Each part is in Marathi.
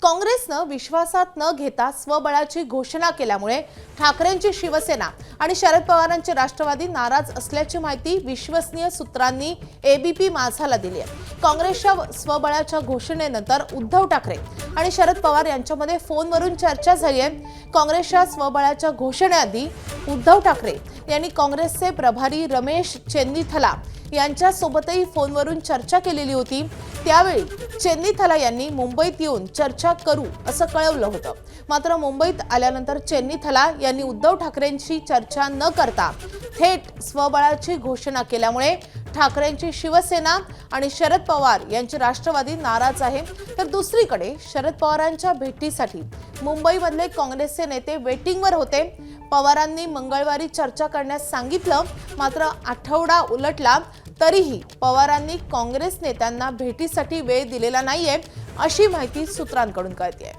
काँग्रेसनं विश्वासात न घेता स्वबळाची घोषणा केल्यामुळे ठाकरेंची शिवसेना आणि शरद पवारांचे राष्ट्रवादी नाराज असल्याची माहिती विश्वसनीय सूत्रांनी एबीपी माझाला दिली आहे। काँग्रेसच्या स्वबळाच्या घोषणेनंतर उद्धव ठाकरे आणि शरद पवार यांच्यामध्ये फोनवरून चर्चा झाली आहे। काँग्रेसच्या स्वबळाच्या घोषणेआधी उद्धव ठाकरे यांनी काँग्रेसचे प्रभारी रमेश चेन्नीथला यांच्यासोबतही फोनवरून चर्चा केलेली होती। त्यावेळी चेन्नीथला यांनी मुंबईत येऊन चर्चा करू असं कळवलं होतं। मात्र मुंबईत आल्यानंतर चेन्नीथला यांनी उद्धव ठाकरेंशी चर्चा न करता थेट स्वबळाची घोषणा केल्यामुळे ठाकरेंची शिवसेना आणि शरद पवार यांचे राष्ट्रवादी नाराज आहे। तर दुसरीकडे शरद पवारांच्या भेटीसाठी मुंबईमधले काँग्रेसचे नेते वेटिंगवर होते। पवारांनी मंगळवारी चर्चा करण्यास सांगितलं, मात्र आठवडा उलटला तरीही पवारांनी काँग्रेस नेत्यांना भेटीसाठी वेळ दिलेला नाहीये अशी माहिती सूत्रांकडून कळतेय।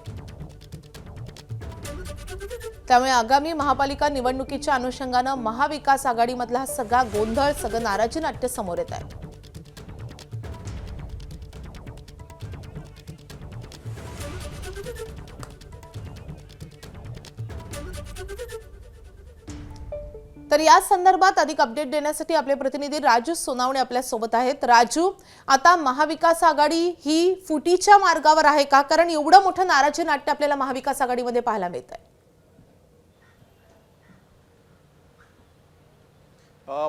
त्यामुळे आगामी महापालिका निवडणुकीच्या अनुषंगानं महाविकास आघाडीमधला सगळा गोंधळ, सगळं नाराजी नाट्य समोर येत आहे। तर या संदर्भात अधिक अपडेट देण्यासाठी आपले प्रतिनिधी राजू सोनावणे आपल्या सोबत आहेत। राजू, आता महाविकास आघाडी ही फुटीच्या मार्गावर आहे का? कारण एवढं मोठं नाराजी नाट्य आपल्याला महाविकास आघाडीमध्ये पाहायला मिळत आहे।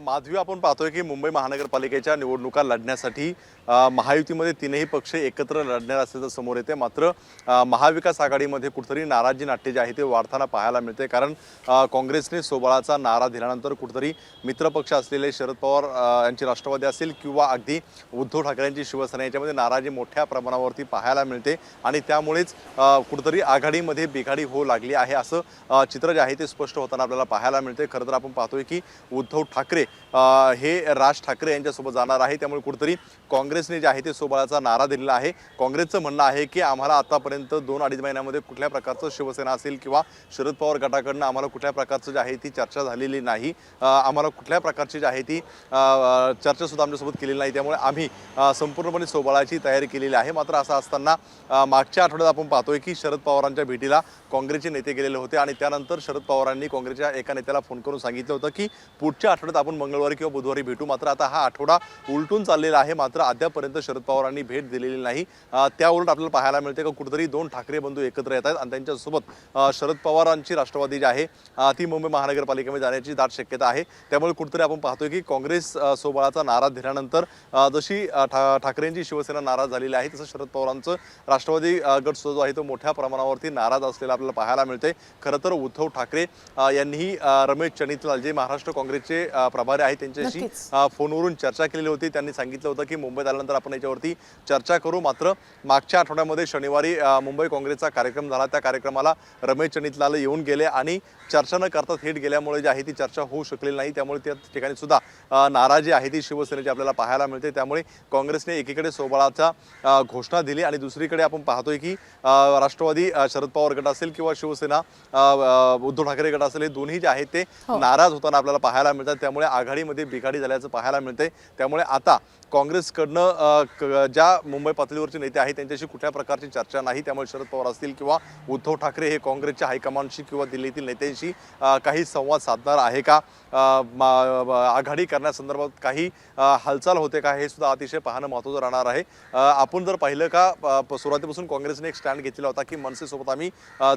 माधवी, आपण पाहतोय की मुंबई महानगरपालिकेच्या निवडणुका लढण्यासाठी महायुतीमध्ये तीनही पक्ष एकत्र लढणार असल्याचं समोर येते। मात्र महाविकास आघाडीमध्ये कुठेतरी नाराजी नाट्य जे आहे ते वाढताना पाहायला मिळते। कारण काँग्रेसने सोबळाचा नारा दिल्यानंतर कुठेतरी मित्रपक्ष असलेले शरद पवार यांची राष्ट्रवादी असेल किंवा अगदी उद्धव ठाकरेंची शिवसेना याच्यामध्ये नाराजी मोठ्या प्रमाणावरती पाहायला मिळते आणि त्यामुळेच कुठेतरी आघाडीमध्ये बिघाडी होऊ लागली आहे असं चित्र जे आहे ते स्पष्ट होताना आपल्याला पाहायला मिळते। खरं तर आपण पाहतोय की उद्धव ठाकरे हे राज ठाकरे यांच्यासोबत जाणार आहे, त्यामुळे कुठेतरी काँग्रेसने जे आहे ते सोबळाचा नारा दिलेला आहे। काँग्रेसचं म्हणणं आहे की आम्हाला आतापर्यंत 2-2.5 महिन्यामध्ये कुठल्या प्रकारचं शिवसेना असेल किंवा शरद पवार गटाकडनं आम्हाला कुठल्या प्रकारचं जे आहे ती चर्चा झालेली नाही, आम्हाला कुठल्या प्रकारची जी आहे ती चर्चा सुद्धा आमच्यासोबत केलेली नाही, त्यामुळे आम्ही संपूर्णपणे सोबळाची तयारी केलेली आहे। मात्र असं असताना मागच्या आठवड्यात आपण पाहतोय की शरद पवारांच्या भेटीला काँग्रेसचे नेते गेलेले होते आणि त्यानंतर शरद पवारांनी काँग्रेसच्या एका नेत्याला फोन करून सांगितलं होतं की पुढच्या आठवड्यात आपण मंगळवारी किंवा बुधवारी भेटू। मात्र आता हा आठवडा उलटून चाललेला आहे, मात्र अद्यापर्यंत शरद पवारांनी भेट दिलेली नाही। त्याउलट आपल्याला पाहायला मिळते की कुठेतरी दोन ठाकरे बंधू एकत्र येत आहेत आणि त्यांच्यासोबत शरद पवारांची राष्ट्रवादी जी आहे ती मुंबई महानगरपालिकेमध्ये जाण्याची दाट शक्यता आहे। त्यामुळे कुठेतरी आपण पाहतोय की काँग्रेस सोबळाचा नारा दिल्यानंतर जशी ठाकरेंची शिवसेना नाराज झालेली आहे, तसं शरद पवारांचं राष्ट्रवादी गट जो आहे तो मोठ्या प्रमाणावरती नाराज असलेला आपल्याला पाहायला मिळते। खरं तर उद्धव ठाकरे यांनीही रमेश चनितलाल जे महाराष्ट्र काँग्रेसचे प्रभारी आहेत त्यांच्याशी फोनवरून चर्चा केलेली होती। त्यांनी सांगितलं होतं की मुंबईत आल्यानंतर आपण याच्यावरती चर्चा करू। मात्र मागच्या आठवड्यामध्ये शनिवारी मुंबई काँग्रेसचा कार्यक्रम झाला, त्या कार्यक्रमाला रमेश चनितलाल येऊन गेले आणि चर्चा न करता थेट गेल्यामुळे जी आहे ती चर्चा होऊ शकलेली नाही, त्यामुळे त्या ठिकाणी सुद्धा नाराजी आहे ती शिवसेनेची आपल्याला पाहायला मिळते। त्यामुळे काँग्रेसने एकीकडे सोबळाचा घोषणा दिली आणि दुसरीकडे आपण पाहतोय की राष्ट्रवादी शरद पवार गट असेल किंवा शिवसेना उद्धव ठाकरे गट असेल, हे दोन्ही जे आहेत ते नाराज होताना आपल्याला पाहायला मिळतात। त्यामुळे आघाडीमध्ये बिघाडी झाल्याचं पाहायला मिळते। त्यामुळे आता काँग्रेसकडनं ज्या मुंबई पातळीवरचे नेते आहेत त्यांच्याशी कुठल्या प्रकारची चर्चा नाही, त्यामुळे शरद पवार असतील किंवा उद्धव ठाकरे हे काँग्रेसच्या हायकमांडशी किंवा दिल्लीतील नेत्यांशी काही संवाद साधणार आहे का, आघाडी करण्यासंदर्भात काही हालचाल होते का, हे सुद्धा अतिशय पाहणं महत्त्वाचं राहणार आहे। आपण जर पाहिलं का सुरुवातीपासून काँग्रेसने एक स्टँड घेतलेला होता की मनसेसोबत आम्ही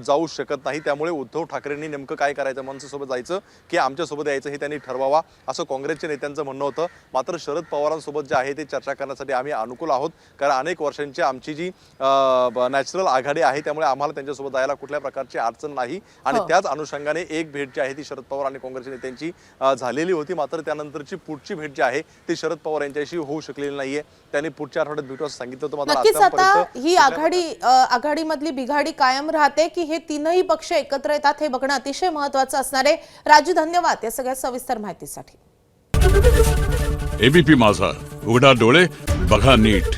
जाऊ शकत नाही, त्यामुळे उद्धव ठाकरेंनी नेमकं काय करायचं, मनसेसोबत जायचं की आमच्यासोबत यायचं हे त्यांनी ठरवावा असं काँग्रेसच्या नेत्यांचं म्हणणं होतं। मात्र शरद पवारांसोबत जे आहे ते चर्चा करण्यासाठी आम्ही अनुकूल आहोत, कारण अनेक वर्षांची आमची जी नॅचरल आघाडी आहे, त्यामुळे आम्हाला त्यांच्यासोबत जायला कुठल्या प्रकारची अडचण नाही आणि त्याच अनुषंगाने एक भेट जी आहे ती शरद पवार आणि काँग्रेसच्या नेत्यांची झालेली होती। मात्र त्यानंतरची पुढची भेट जी आहे ती शरद पवार यांच्याशी होऊ शकलेली नाहीये, त्यांनी पुढच्या आठवड्यात भेटू असं सांगितलं होतं। नक्कीच आता ही आघाडीमधली बिघाडी कायम राहते की हे तीनही पक्ष एकत्र येतात हे बघणं अतिशय महत्त्वाचं असणार आहे। राजू, धन्यवाद या सगळ्या सविस्तर माहितीसाठी। एबीपी माझा, उघडा डोळे बघा नीट।